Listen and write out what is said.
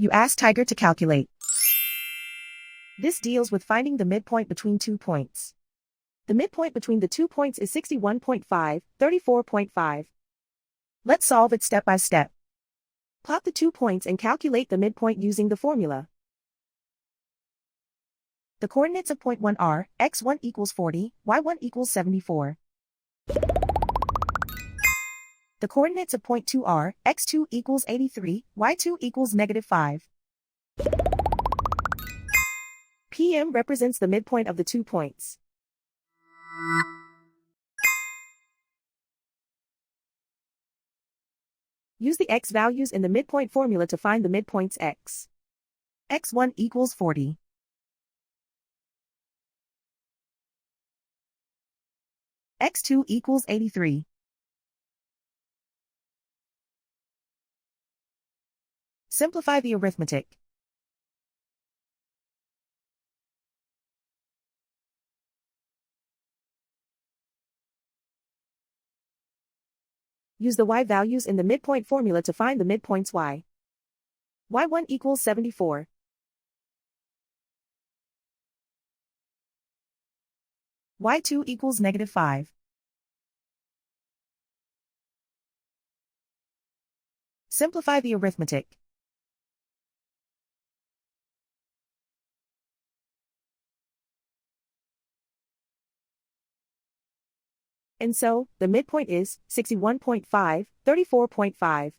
You ask Tiger to calculate. This deals with finding the midpoint between 2 points. The midpoint between the 2 points is 61.5, 34.5. Let's solve it step by step. Plot the 2 points and calculate the midpoint using the formula. The coordinates of point 1 are x1 equals 40, y1 equals 74. The coordinates of point 2 are x2 equals 83, y2 equals -5. PM represents the midpoint of the 2 points. Use the x values in the midpoint formula to find the midpoints x. x1 equals 40. x2 equals 83. Simplify the arithmetic. Use the y values in the midpoint formula to find the midpoints y. y1 equals 74. y2 equals -5. Simplify the arithmetic. And so, the midpoint is 61.5, 34.5.